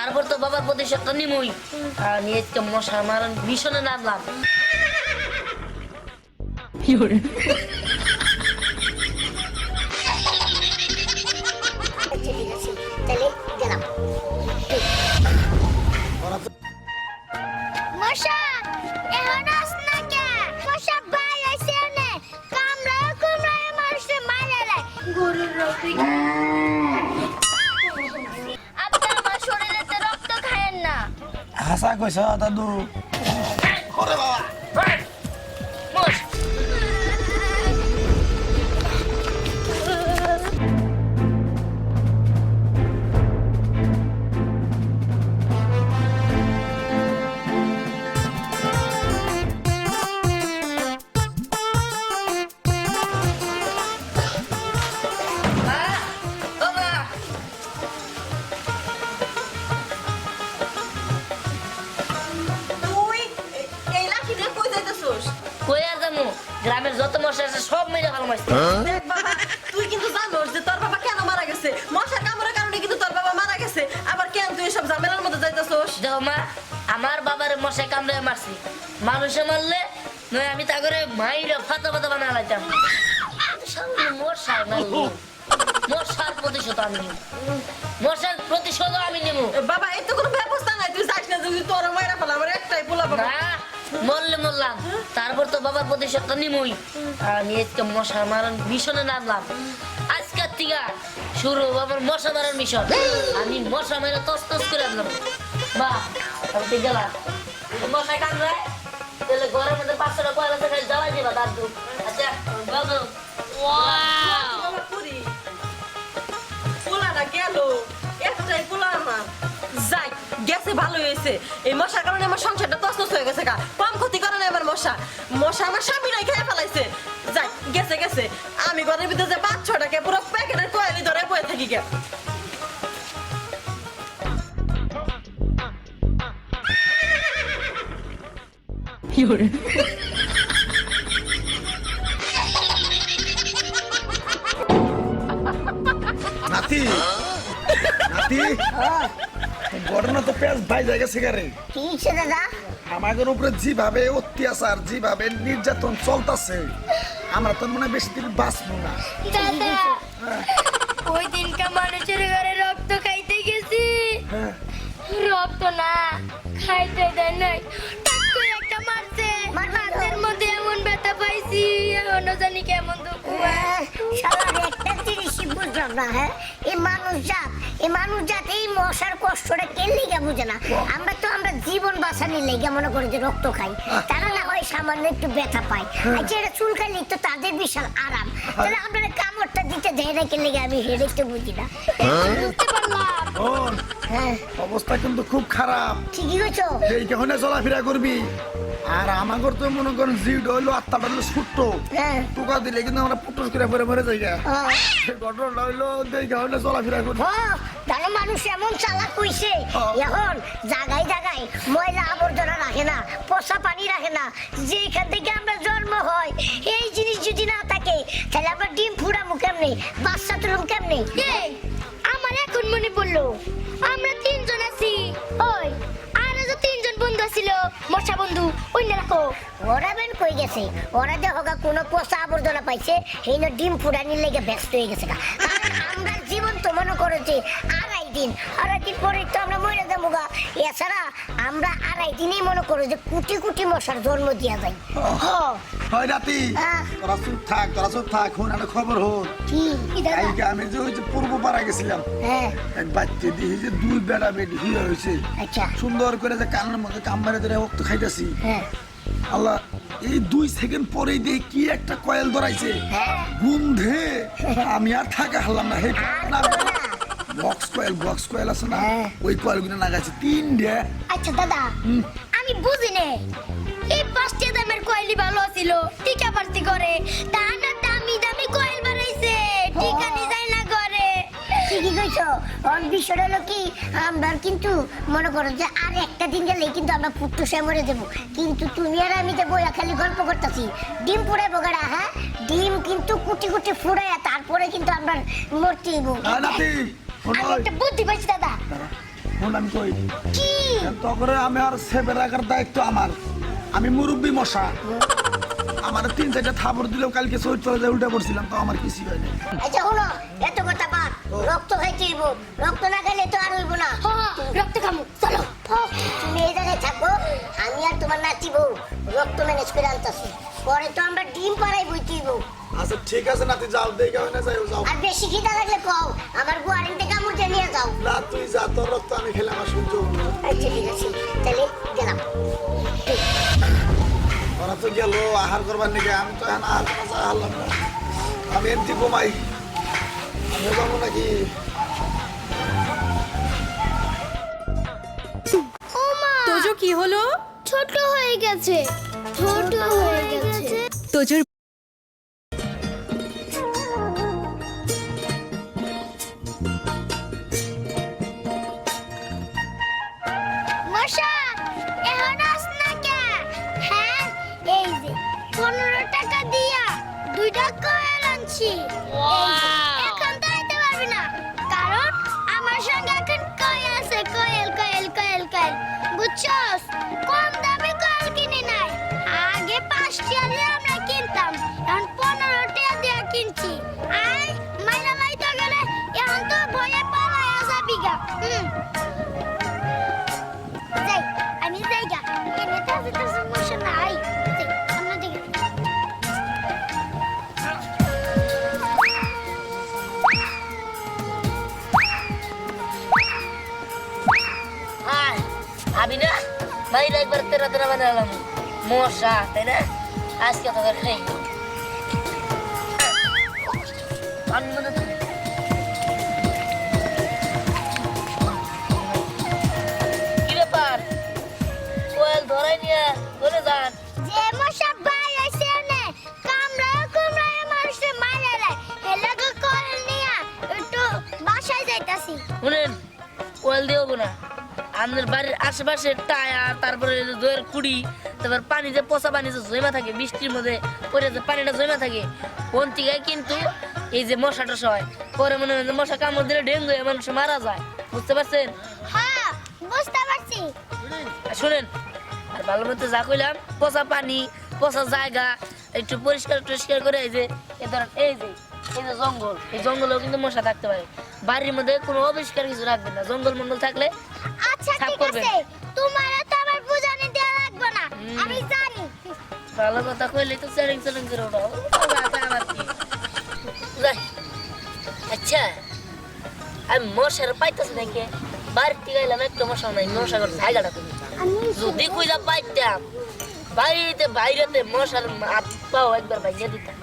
তারপর তো বাবার প্রতিশোধটা নিমই। আমি আজকে মশা মারার মিশনে নামলাম। মশা এখন আস না কে মশা ভাই আইছে নে কামড়ায় কামড়ায় মারছে মারে রে গরুর রক্ত আপনি আমার শরীরেতে রক্ত খায়েন না হাসা কইছ দাদু ওরে বাবা মোশ গ্রামের যত মশা আছে সব মেরে ফেলমাইছে। দেখ বাবা তুই কিন্তু জানোস যে তোর বাবা কেন মারা গেছে মশা কামড়ের কারণে কিন্তু তোর বাবা মারা গেছে আবার কেন তুই সব ঝামেলার মধ্যে যাইতাছস দেখো মা আমার বাবার মশায় কামড়ে মারছি মানুষে মারলে নয় আমি তা করে মাইরে ফাতা ফাতা বানা লাইতাম মশায় মারলি মশার প্রতিশোধ আমি নিব মশার প্রতিশোধ আমি নিব বাবা এত কোনো ব্যবস্থা নাই তুই যাস না যদি তোর মাইরা ফেলা আমার একটাই পোলা বাবা না মরলে মরলাম তারপর তো বাবার প্রতিশোধটা নিমই। আমি আজকে মশা মারার মিশনে নামলাম। আজকের থেকে শুরু বাবার মশা মারার মিশন। আমি মশা মেরে তস তস করে আনলাম। বাহ আমি তো গেলাম মশাই কামড়ায় তাহলে ঘরের মধ্যে 500 টাকা পয়সা খাই জ্বালাই দিবা দাদু। আচ্ছা বাবু বাবা পুরি পোলাটা গেল একটাই পোলা আমার যাই গেছে ভালো হয়েছে এই মশার কারণে আমার সংসারটা তছনছ হয়ে গেছে গা কম ক্ষতি করে না এবার মশা মশা আমার স্বামীরাই খেয়ে ফেলাইছে যাই গেছে গেছে আমি ঘরের ভিতরে যে 5-6 টাকা পুরো প্যাকেটের কয়েলি ধরে বয়ে থাকি গে নাতি নাতি ঘটনা তো পেঁয়াজ ভাই জায়গা সেখানে কি হইছে দাদা আমাদের উপরে যেভাবে অত্যাচার যেভাবে নির্যাতন চলতেছে আমরা তো মনে হয় বেশি দিন বাঁচবো না দাদা ওই দিনকা মানুষের ঘরে রক্ত খাইতে গেছি হ্যাঁ রক্ত না খাইতে দেয় নাই টাক করে একটা মারছে হাতের মধ্যে এমন ব্যথা পাইছি এখনো জানি কেমন দুঃখ শালার একটা জিনিসই বুঝলাম না হ্যাঁ এই মানুষ জাত এই মশার কষ্টটা কে লিগা বুঝে না আমরা জীবন বাঁচানোর লেগে মনে করি যে রক্ত খাই তারা না হয় সামান্য একটু ব্যথা পায় আর যেটা চুলকানি তো তাদের বিশাল আরাম তাহলে আমরা কামড়টা দিতে দেয় না কে লেগে আমি হেডে একটু বুঝি না বুঝতে পারলাম শোন, হ্যাঁ অবস্থা কিন্তু খুব খারাপ ঠিকই কইছো এই কেহনে চলাফেরা করবি আর আমাগর তো মনে করেন জিড হইলো আত্মাটা হইলো ছোট্ট হ্যাঁ টোকা দিলে কিন্তু আমরা পুটুস করে পরে মরে যাই গা হ্যাঁ সেই ঘটনাটা হইলো দেখে হইলে চলাফেরা করি তাহলে মানুষ এমন চালাক কইছে এখন জায়গায় জায়গায় ময়লা আবর্জনা রাখে না পচা পানি রাখে না যেখান থেকে আমরা জন্ম হয় এই জিনিস যদি না থাকে তাহলে আমরা ডিম ফুড়ামু কেমনে বাচ্চা তুলুম কেমনে আমার এখন মনে পড়লো আমরা 3 জন আছি ওই আর যে 3 জন বন্ধু ছিল মশা বন্ধু ওই না রাখো ওরা বেন কই গেছে ওরা যে হোগা কোনো পচা আবর্জনা পাইছে এইন ডিম ফুড়ানির লেগে ব্যস্ত হয়ে গেছে আমরা জীবন তো মনে করো যে 2.5 দিন পরে তো আমরা মরে যাবো গা এছাড়া আমরা 2.5 দিনই মনে করো যে কোটি কোটি মশার জন্ম দিয়া যায় হয় রাতি তোরা চুপ থাক হন একটা খবর হন কি দাদা কালকে আমি যে ওই যে পূর্ব পাড়া গেছিলাম হ্যাঁ এক বাচ্চা দিয়ে যে 2 বেড়া বেডি হয়েছে আচ্ছা সুন্দর করে যে কানের মধ্যে কামড়ে ধরে রক্ত খাইতেছি হ্যাঁ আল্লাহ এই 2 সেকেন্ড পরেই দিয়ে কি একটা কয়েল ধরাইছে হ্যাঁ গন্ধে আমি আর থাকা হারলাম না হে বক্স কয়েল আছে না ওই কয়েলগুলো লাগাইছে 3টে আচ্ছা দাদা আমি বুঝি নে এই 5টা দামের কয়েলই ভালো ছিল টিকা পার্টি করে তা না দামি দামি কয়েল বানাইছে টিকা ডিজাইন না করে ঠিকই কইছো অন বিষয়টা হলো কি আমরা কিন্তু মনে করো যে আর একটা দিন গেলে কিন্তু আমরা পুট্টু সে মরে দেবো কিন্তু তুমি আর আমি যে বইয়া খালি গল্প করতেছি ডিম পুড়ে বগড়া হ্যাঁ ডিম কিন্তু কুটি কুটি ফুড়ায় তারপরে কিন্তু আমরা মরতে হইব নাতি আমি একটা বুদ্ধি পাইছি দাদা শোন আমি কই কি তখন আমি আর সেবে রাখার দায়িত্ব আমার। আমি মুরব্বী মশা, আমার 3-4টা থাপড় দিলেও কালকে শরীর চলে যায় উল্টে পড়ছিলাম, তো আমার কিছু হয়নি। আচ্ছা হলো এত কথা বাদ, রক্ত খাইতে হইব, রক্ত না খাইলে তো আর হইব না। রক্ত খামু চলো। তুমি এই জায়গায় থাকো, আমি আর তোমার নাচি বউ রক্ত ম্যানেজ করে আনতাছি, পরে তো আমরা ডিম পাড়াই বইতে হইব। আচ্ছা ঠিক আছে না, তুই যাও, দেখে হয় না, যাই যাও। আর বেশি খিদা লাগলে কও, আমার গোয়ারিতে কামড় দিয়ে নিয়ে যাও। না তুই যা, তোর রক্ত আমি খেলে আমার সহ্য হবে না। আচ্ছা ঠিক আছে, তাহলে গেলাম। ওরা তো গেল আহার করবার নিকে, আমি তো এখন আহার করা যায় হারলাম না। আমি এমনি ঘুমাই, আমি যাবো নাকি? তোজো কি হলো? ছোট হয়ে গেছে, ছোট হয়ে গেছে। তোজোর মশা এখন আস না কে? হ্যাঁ এই যে 15 টাকা দিয়া 2টা কয়েল আনছি। এখন তো আইতে পারবি না, কারণ আমার সঙ্গে এখন কয়েল আছে, কয়েল কয়েল কয়েল কয়েল, বুঝছস? কম দামে কয়েল কিনি নাই, আগে 5 টাকা দিয়ে আমরা কিনতাম, এখন 15 টাকা দিয়ে কিনছি। আই মাইনা লাইতে গেলে এখন তো ভয়ে পালায়া যাবি গা। যাই আমি যাই গা, এনে তো ভিতর সমস্যা নাই। যাই আমরা দেখি। হাই আমি না বাইরে একবার তেরা তেরা বানালাম মশা, তাই না? আজকে তোদের খাই কি ব্যাপার, কোয়েল ধরাই নিয়ে চলে যান। যে মশা বাইরে আইছে নে কামড়ায় কামড়ায় মানুষে মাইরা লাই, হেলাকে কল নিয়া একটু বাসায় যাইতাছি। শুনেন, কোয়েল দিও না, আমাদের বাড়ির আশেপাশে টায়ার, তারপরে দইয়ের কুড়ি, তারপর পানি যে পচা পানি যে জমা থাকে বৃষ্টির মধ্যে, পরে যে পানিটা জমা থাকে কোন থেকে কিন্তু এই যে মশা টশা হয়, পরে মনে হয় যে মশা কামড় দিলে ডেঙ্গু হয়ে মানুষ মারা যায়, বুঝতে পারছেন? হ্যাঁ বুঝতে পারছি। আর শুনেন, আর ভালো মতো যা কইলাম, পচা পানি, পচা জায়গা একটু পরিষ্কার টরিষ্কার করে, এই যে এই ধরেন এই যে জঙ্গল, এই জঙ্গলেও কিন্তু মশা থাকতে পারে। বাড়ির মধ্যে কোনো অপরিষ্কার কিছু রাখবেন না, জঙ্গল মঙ্গল থাকলে আচ্ছা সাফ ঠিক করবেন। আছে, তোমার তো আমার বুঝানি দেওয়া লাগবে না, আমি জানি। ভালো কথা কইলে তো চ্যালেঞ্জ চ্যালেঞ্জ করে ওঠাও, আমার কি যাই। আচ্ছা আমি মশার পাইতেছি নাকি, বাড়ির থেকে এলাম একটা মশা নাই, মশা করে জায়গাটা তুমি যদি কইলা পাইতাম বাইরেতে বাইরেতে মশার হাত পাও একবার ভাইয়া দিতাম।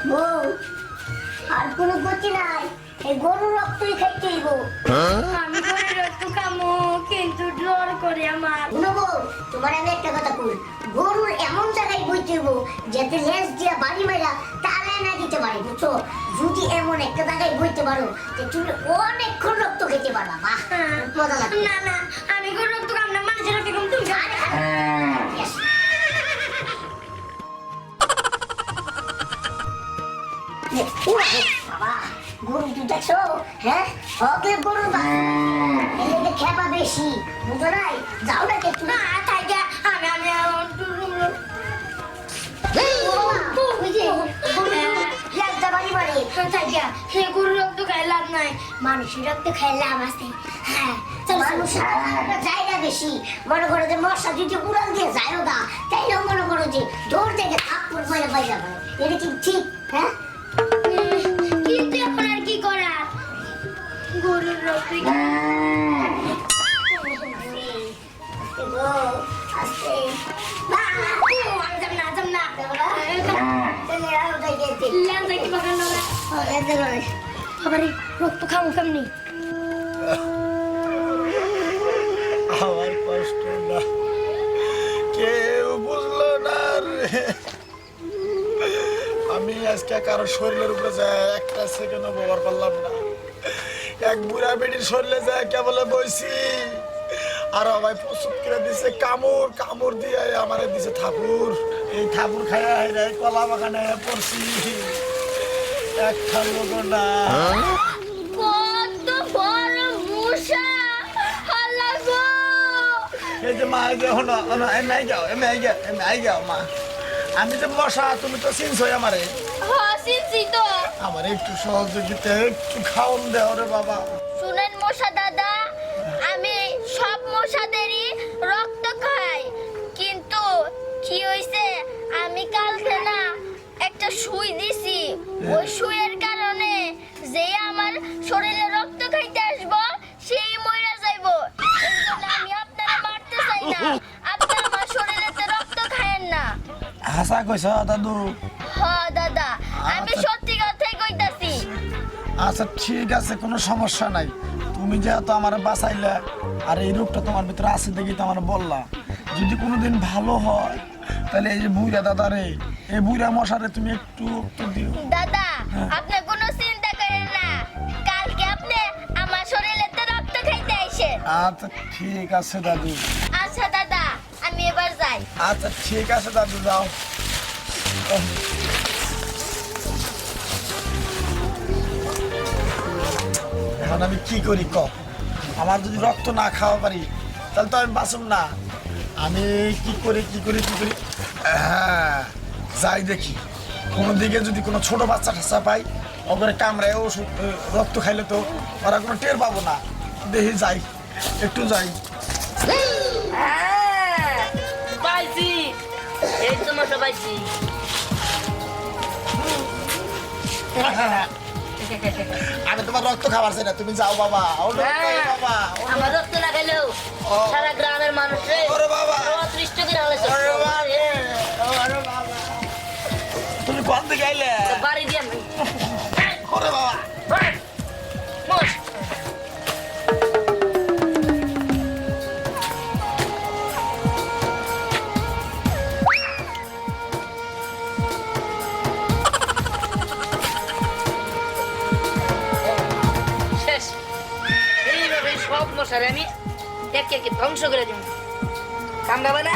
বউ আর কোনো গতি নাই, এই গরুর রক্তই খাইতে হইব। আমি করে রক্ত খামো, কিন্তু ডর করে আমার। শুনো বউ, তোমার আমি একটা কথা কই, গরুর এমন জায়গায় বইতে হইব যাতে লেজ দিয়া বাড়ি মারা তাড়ায় না দিতে পারে, বুঝছো? যদি এমন একটা জায়গায় বইতে পারো যে তুমি অনেকক্ষণ রক্ত খেতে পারবা, বাহ মজা লাগবে। না না, আমি করে রক্ত খাম না, মানুষের রক্ত খাম, তুমি খাও। Yes. বাবা গরু তুই দেখছো? হ্যাঁ ওকে গরু এদিকে খেপা বেশি, বুঝো নাই? যাও না কে তুমি? তাই যা, আমি গরুর রক্ত খাই লাভ নাই, মানুষের রক্ত খাই লাভ আছে। হ্যাঁ চলো মানুষের জায়গা বেশি, মনে করো যে মশা যদি উড়াল দিয়ে যায় না, তাইলেও মনে করো যে দৌড় থেকে থাপ্পড় পরে বাইরে যাবে, এটা কি ঠিক? হ্যাঁ কিন্তু এখন আর কি করার, গরুর রক্ত আস্তে রক্ত খামো কেমনি? আমার কষ্ট না, কেউ বুঝলো না রে। আমি আজকে কারো শরীরের উপরে যায় একটা সেকেন্ডও ব্যবহার করলাম না, এক বুড়া বেটির শরীরে যায় কেবলে বইছি, আর আমায় প্রস্তুত করে দিছে কামড়, কামড় দিয়ে আমারে দিছে থাপুর, এই থাপুর খায় কলা বাগানে পড়ছি। একটা লোক না কত বড় মশা আল্লাহ গো এই যে মা এই যে হলো এমনি আই যাও মা আমি যে মশা তুমি তো চিনছো আমারে হাসিছি তো আমার একটু সহযোগিতা একটু খাওন দেও রে বাবা শুনেন মশা দাদা আমি সব মশাদেরই রক্ত খাই কিন্তু কি হইছে আমি কালকে না একটা সুই দিছি ওই সুইয়ের কারণে যে আমার শরীরে রক্ত খাইতে আসবো সেই মইরা যাইবো এজন্য আমি আপনারা মারতে চাই না আপনি আমার শরীরেতে রক্ত খায়েন না হাসা কইছ দাদু হ দাদা আমি সত্যি কথাই কইতাছি আচ্ছা ঠিক আছে কোনো সমস্যা নাই তুমি যেহেতু আমার বাঁচাইলে আর এই রোগটা তোমার ভিতরে আছে দেখি তো আমার বললা যদি কোনোদিন ভালো হয় তাহলে এই যে বুড়া দাদা রে এই বুড়া মশারে তুমি একটু একটু দিও দাদা আপনি কোনো চিন্তা করেন না কালকে আপনি আমার শরীরেতে রক্ত খাইতে আইসেন আচ্ছা ঠিক আছে দাদু আচ্ছা দাদা আমি এবার যাই আচ্ছা ঠিক আছে দাদু যাও এখন আমি কি করি ক আমার যদি রক্ত না খাওয়া পারি তাহলে তো আমি বাঁচব না আমি কি করি হ্যাঁ যাই দেখি কোনো দিকে যদি কোনো ছোট বাচ্চা টাচ্চা পাই ওপরে কামড়ায় ওষুধ রক্ত খাইলে তো ওরা কোনো টের পাবো না দেখি যাই একটু যাই পাইছি এই তো মশা পাইছি আমি তোমার রক্ত খাবার চাই না তুমি যাও বাবা ও বাবা আমার রক্ত না খেলেও ও। সারা গ্রামের মানুষে ওরে বাবা। অতৃষ্ট করে হলেছে তুমি কোন দিকে আইলে বাড়ি দিয়ে আমি ওরে বাবা মোষ শেষ এইভাবে সব মশারে আমি একে একে ধ্বংস করে দিব কামড়াবে না